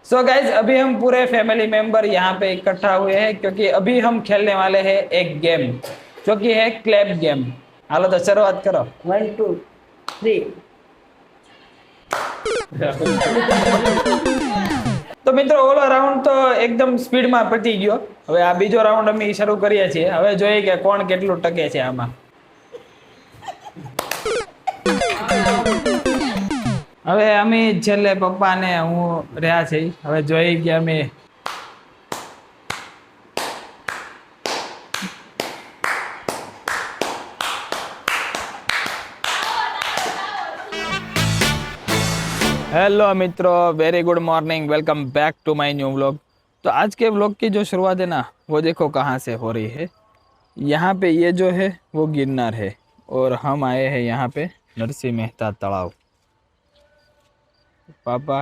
So guys अभी हम पूरे फैमिली मेंबर यहाँ पे इकट्ठा हुए हैं क्योंकि अभी हम खेलने वाले हैं एक गेम जो कि है क्लैप गेम। हालो तो शुरुआत करो। 1 2 3 તો મિત્રો ઓલો રાઉન્ડ તો એકદમ સ્પીડમાં પતી ગયો। હવે આ બીજો રાઉન્ડ અમે શરૂ કરીએ છીએ। હવે જોઈએ કે કોણ કેટલું ટકે છે આમાં। હવે અમે છેલ્લે પપ્પા ને હું રહ્યા છે। હવે જોઈએ કે અમે हेलो मित्रों, very good morning, welcome back to my new vlog. तो आज के व्लॉग की जो शुरुआत है ना वो देखो कहाँ से हो रही है। यहाँ पे ये जो है वो गिरनार है और हम आए हैं यहाँ पे नरसिंह मेहता तालाब। पापा,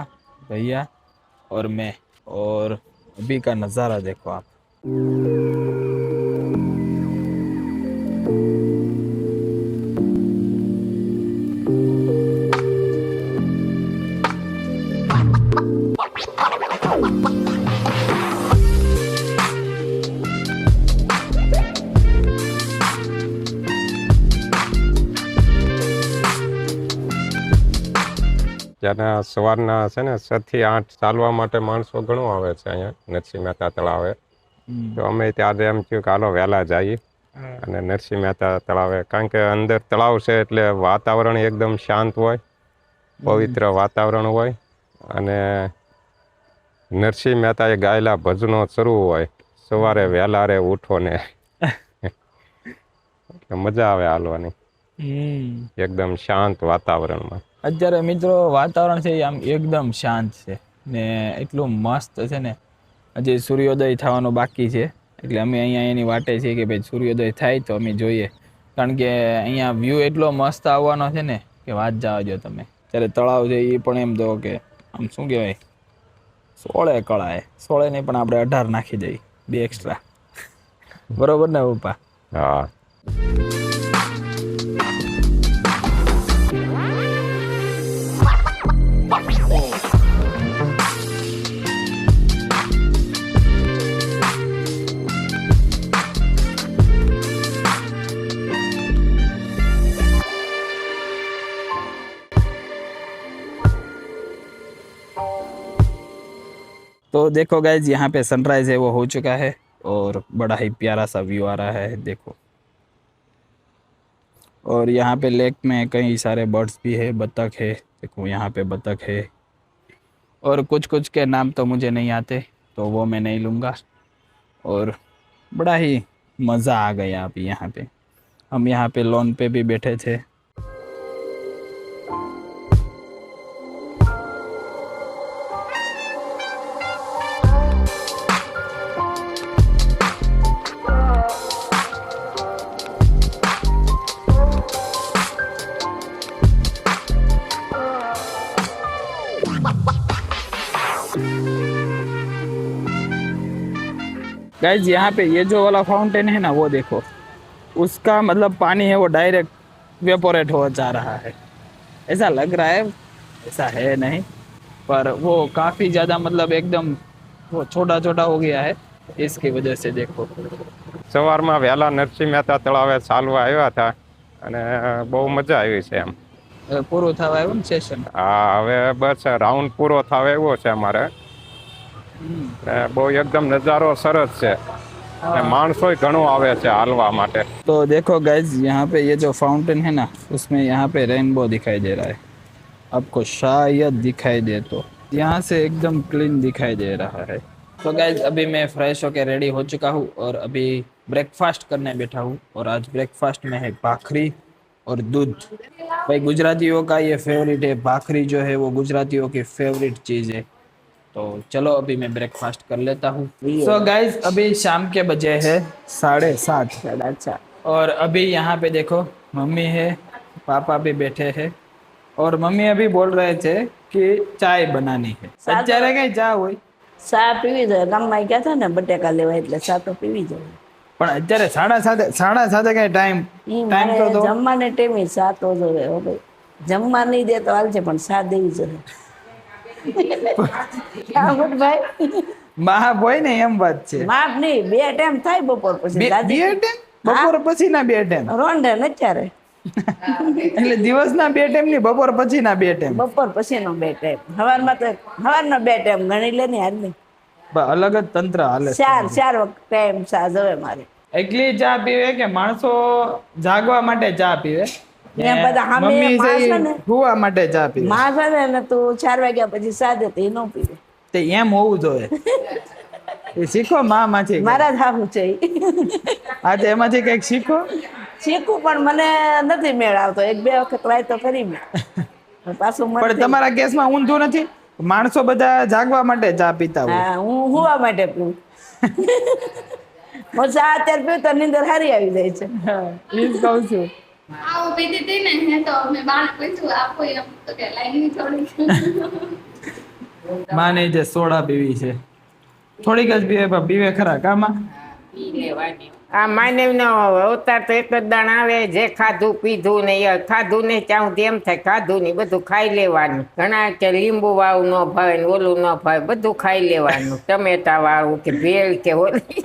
भैया और मैं, और अभी का नज़ारा देखो आप। જ્યારે સવારના છે ને 6 થી 8 ચાલવા માટે માણસો ઘણું આવે છે અહીંયા નરસિંહ મહેતા તળાવે। તો અમે ત્યારે એમ થયું કે હાલો વહેલા જઈએ અને નરસિંહ મહેતા તળાવે, કારણ કે અંદર તળાવ છે એટલે વાતાવરણ એકદમ શાંત હોય, પવિત્ર વાતાવરણ હોય અને નરસિંહ મહેતાએ ગાયેલા ભજનો શરૂ હોય, સવારે વહેલા રે ઉઠો ને એટલે મજા આવે હાલવાની એકદમ શાંત વાતાવરણમાં। અત્યારે મિત્રો વાતાવરણ છે આમ એકદમ શાંત છે ને એટલું મસ્ત છે ને। હજી સૂર્યોદય થવાનો બાકી છે એટલે અમે અહીંયા એની વાટે છીએ કે ભાઈ સૂર્યોદય થાય તો અમે જોઈએ, કારણ કે અહીંયા વ્યૂ એટલો મસ્ત આવવાનો છે ને કે વાત જવા દો તમે। ત્યારે તળાવ છે એ પણ એમ દો કે આમ શું કહેવાય 16 કળાએ 16 નહીં પણ આપણે 18 નાખી દઈએ, 2 એક્સ્ટ્રા। બરોબર ને પપ્પા? હા। तो देखो गाइज यहाँ पे सनराइज है वो हो चुका है और बड़ा ही प्यारा सा व्यू आ रहा है देखो। और यहाँ पे लेक में कई सारे बर्ड्स भी है, बतख है देखो, यहाँ पे बतख है और कुछ कुछ के नाम तो मुझे नहीं आते तो वो मैं नहीं लूँगा। और बड़ा ही मज़ा आ गया अभी यहाँ पे। हम यहाँ पे लॉन पे भी बैठे थे। गाइज यहाँ पे ये जो वाला फाउंटेन है ना वो देखो, उसका मतलब पानी है वो डायरेक्ट वेपोरेट हो जा रहा है, ऐसा लग रहा है, ऐसा है नहीं, पर वो काफ़ी ज़्यादा मतलब एकदम वो छोटा छोटा हो गया है इसकी वजह से देखो। સવારમાં વહેલા નરસિંહ મહેતા તળાવે ચાલવા આવ્યા હતા અને બહુ મજા આવી છે એમ। પૂરું થવા આવ્યું ને સેશન? હા, હવે બસ રાઉન્ડ પૂરો થવા આવ્યો છે અમારે। બહુ એકદમ નજારો સરસ છે અને માણસોય ઘણો આવે છે હાલવા માટે। तो देखो गाइज यहाँ पे ये जो फाउंटेन है ना उसमें यहाँ पे रेनबो दिखाई दे रहा है, आपको शायद दिखाई दे तो, यहाँ से एकदम क्लीन दिखाई दे रहा है। तो गाइज अभी मैं फ्रेश होकर रेडी हो चुका हूँ और अभी ब्रेकफास्ट करने बैठा हूँ। और आज ब्रेकफास्ट में है भाखरी और दूध। भाई गुजरातियों का ये फेवरेट है, भाखरी जो है वो गुजरातियों की फेवरेट चीज़ है। तो चलो अभी मैं ब्रेकफास्ट कर लेता हूँ। सो गाइज अभी शाम के बजे है 7:30 और अभी यहाँ पे देखो मम्मी है, पापा भी बैठे हैं और मम्मी अभी बोल रहे थे कि चाय बनानी है। અત્યારે કઈ ચા હોય? ચા પીવી જોઈએ, ગામમાં ગયા હતા ને બટેકા લેવા એટલે ચા તો પીવી જોઈએ। પણ અત્યારે 7:30 કઈ ટાઈમ તો દો। જમવાને ટાઈમે ચા તો જોઈએ, હવે જમવા નહીં દે તો હાલશે પણ ચા દેવી જોઈએ। ભાઈ માપ હોય ને એમ વાત છે. માપ નહીં, 2 ટાઈમ થાય બપોર પછી. બે ટાઈમ બપોર પછી ના 2 ટાઈમ રોંઢે ને અત્યારે એટલે દિવસના 2 ટાઈમ ની બપોર પછી ના 2 ટાઈમ બપોર પછીનો 2 ટાઈમ. હવારમાં તો હવારનો 2 ટાઈમ ગણી લે ને આજ નહીં. અલગ જ તંત્ર હાલે છે. 4 વખત ટાઈમ ચા જવે મારે. એકલી ચા પીવે કે માણસો જાગવા માટે ચા પીવે? ને બધા સામે મમ્મી માણસ છે છે ને, હુવા માટે ચા પીવે. માણસ છે ને તું 4 વાગ્યા પછી ચા દે તો એ ન પીવે. તે એમ હોવું જોઈએ. એ શીખો માંથી. મારા જ હાવું છે ઈ. આજે એમાંથી કઈક શીખો. શીખું પણ મને નથી મેળ આવતો. 1-2 વખત ટ્રાય તો કરી મેં પાછું મન પણ તમારા કેસમાં ઊંધું નથી. માણસો બધા જાગવા માટે ચા પીતા હોય. હા, હું હુવા માટે પીવું. હું ચા અત્યારે પીવું તો નીંદર સારી આવી જાય છે. એ જ કહું છું. આવું પીધી હતી ને હે તો મેં બાને પૂછ્યું આપો એમ તો કે લાઈનની થોડીક માને જે સોડા પીવી છે થોડીક જ પીવે પણ પીવે ખરા કામાં. આ માનવનો અવતાર તો એક જ દાણ આવે, જે ખાધું પીધું ને એ ખાધું ને ત્યાં સુધી એમ થાય ખાધું ને બધું ખાઈ લેવાનું. ઘણા કે લીંબુ વાળું ન ભાવે ને ઓલું ન ભાવે, બધું ખાઈ લેવાનું. ટમેટા વાળું કે ભેળ કે ઓલી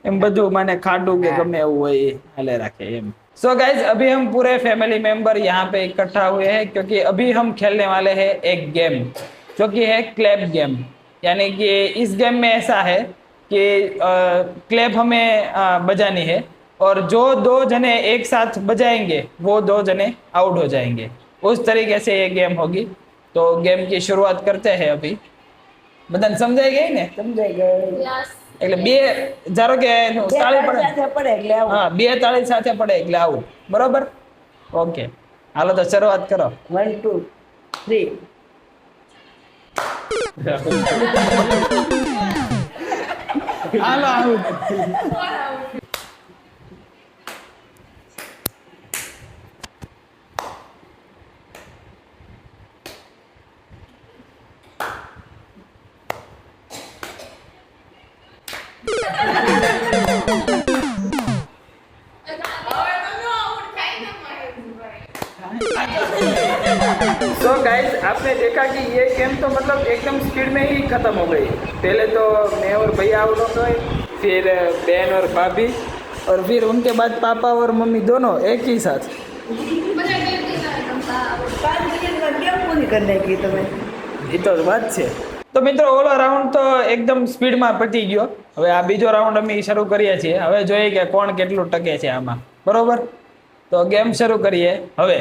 એમ બધું મને ખાટું કે गमे એવું હોય એ हाले रखे एम. सो गाइज अभी हम पूरे फैमिली मेंबर यहाँ पे इकट्ठा हुए हैं क्योंकि अभी हम खेलने वाले हैं एक गेम जो कि है क्लैप गेम. यानी कि इस गेम में ऐसा है कि क्लैप हमें बजानी है और जो 2 जने एक साथ बजाएंगे वो 2 जने आउट हो जाएंगे. उस तरीके से ये गेम होगी. तो गेम की शुरुआत करते हैं अभी. बदन समझाई गई ने? સમજાઈ ગયું. એટલે 2 ધારો કે તાળી પડે સાથે પડે એટલે આવું. હા 2 તાળી સાથે પડે એટલે આવું બરોબર. ઓકે હાલો તો શરૂઆત કરો. 1 2 3 હાલો આવું. तो गाइस आपने देखा कि ये गेम तो मतलब एकदम स्पीड में ही खत्म हो गई. पहले तो मैं और भैया आउट हो गए, फिर बहन और भाभी और फिर उनके बाद पापा और मम्मी दोनों एक ही साथ. બધા કેવી રમતા 5 મિનિટમાં કેમ પૂરી કરી નાખી તમે? એ તો વાત છે. તો મિત્રો ઓલો રાઉન્ડ તો એકદમ સ્પીડમાં પતી ગયો. હવે આ બીજો રાઉન્ડ અમે શરૂ કરીએ છીએ. હવે જોઈએ કે કોણ કેટલું ટકે છે આમાં. બરોબર તો ગેમ શરૂ કરીએ હવે.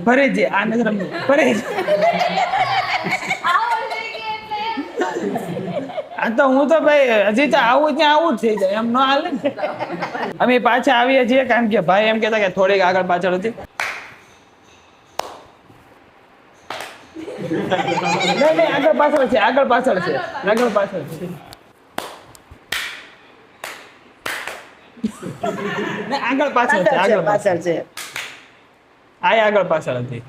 ફરીથી આ નજર ફરીથી આ તો હું તો ભાઈ હજી તો આવું ત્યાં આવું જ થઈ જાય એમ ન હાલે ને. અમે પાછા આવીએ છીએ કારણ કે ભાઈ એમ કહેતા કે થોડીક આગળ પાછળ હતી. નહીં આગળ પાછળ છે આગળ પાછળ છે આગળ પાછળ છે. આગળ પાછળ છે આગળ પાછળ પાછળ છે. આ આગળ પાછળ હતી.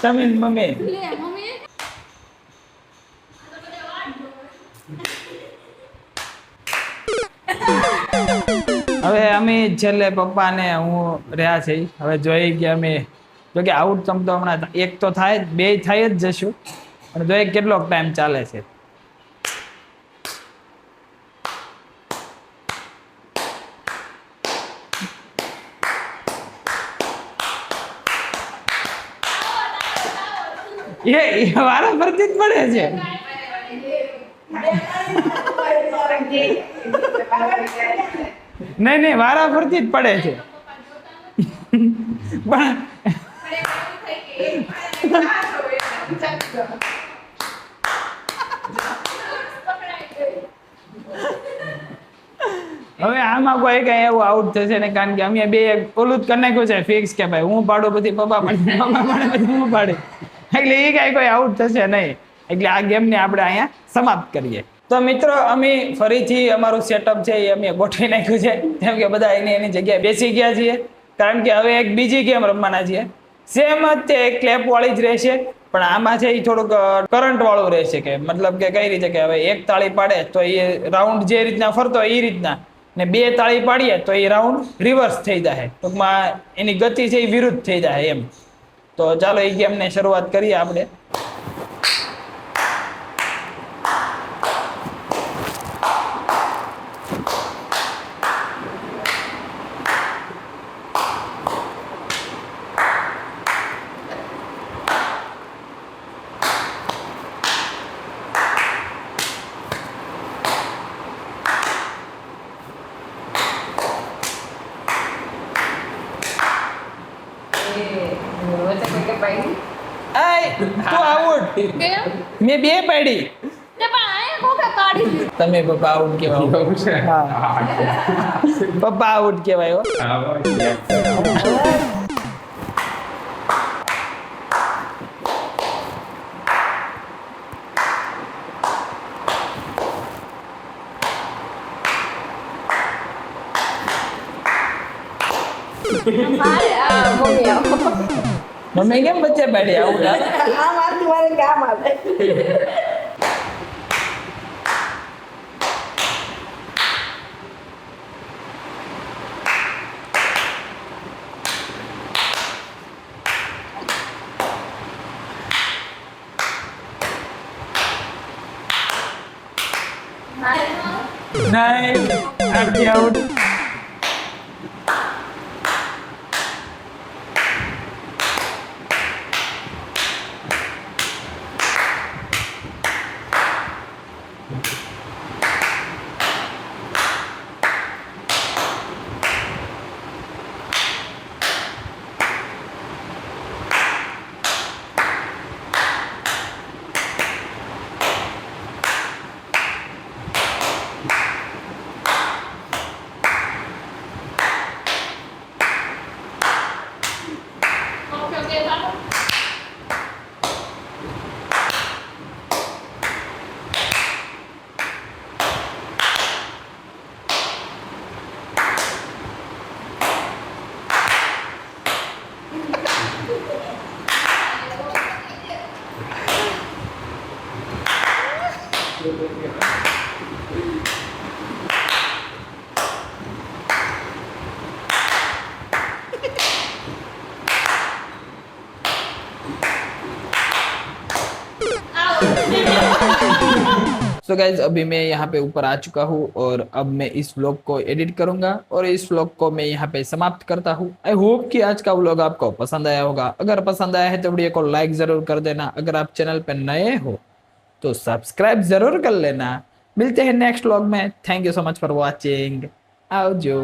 તમે મમ્મી લે મમ્મી હવે અમે છેલ્લે પપ્પા ને હું રહ્યા છે. હવે જોઈએ કે અમે જો કે આઉટ તમ તો હમણાં એક તો થાય જ, 2 થાય જ જશું અને જોઈએ કેટલો ટાઈમ ચાલે છે. એ વારા ફરતી જ પડે છે. નહીં નહીં વારા ફરતી જ પડે છે પણ હવે આમાં કોઈ કઈ એવું આઉટ થશે ને, કારણ કે અમે બે ઓલું જ કરી નાખ્યું છે ફિક્સ કે ભાઈ હું પાડું પછી પપ્પા પાડે, પપ્પા પાડે પછી હું પાડે, એટલે એ કઈ કોઈ આઉટ થશે નહીં. એટલે આ ગેમને આપણે અહીંયા સમાપ્ત કરીએ. તો મિત્રો અમે ફરીથી અમારું સેટઅપ છે એ અમે ગોઠવી નાખ્યું છે, જેમ કે બધા એની જગ્યાએ બેસી ગયા છીએ, કારણ કે હવે એક બીજી ગેમ રમવાના છીએ. સેમ જ તે ક્લેપ વાળી જ રહેશે, પણ આમાં છે એ થોડુંક કરંટ વાળું રહેશે, કે મતલબ કે કઈ રીતે કે હવે એક તાળી પાડે તો એ રાઉન્ડ જે રીતના ફરતો એ રીતના, ને બે તાળી પાડીએ તો એ રાઉન્ડ રિવર્સ થઈ જાય, ટૂંકમાં એની ગતિ છે એ વિરુદ્ધ થઈ જાય એમ. તો ચાલો એ ગેમને શરૂઆત કરીએ આપણે. તું આઉટ, મેં બે પાડી, તમે પપ્પા આઉટ કેવાય. પપ્પા આઉટ કેવાય. મમ્મી કેમ બચ્ચે પાડી આઉટ? આમ આથી મારે કામ આવે. નહીં, આરતી આઉટ. सो गाइज अभी मैं यहाँ पे ऊपर आ चुका हूँ और अब मैं इस व्लॉग को एडिट करूंगा और इस व्लॉग को मैं यहाँ पे समाप्त करता हूँ. आई होप कि आज का व्लॉग आपको पसंद आया होगा. अगर पसंद आया है तो वीडियो को लाइक जरूर कर देना. अगर आप चैनल पे नए हो तो सब्सक्राइब जरूर कर लेना. मिलते हैं नेक्स्ट व्लॉग में. Thank you so much for watching. आवजो.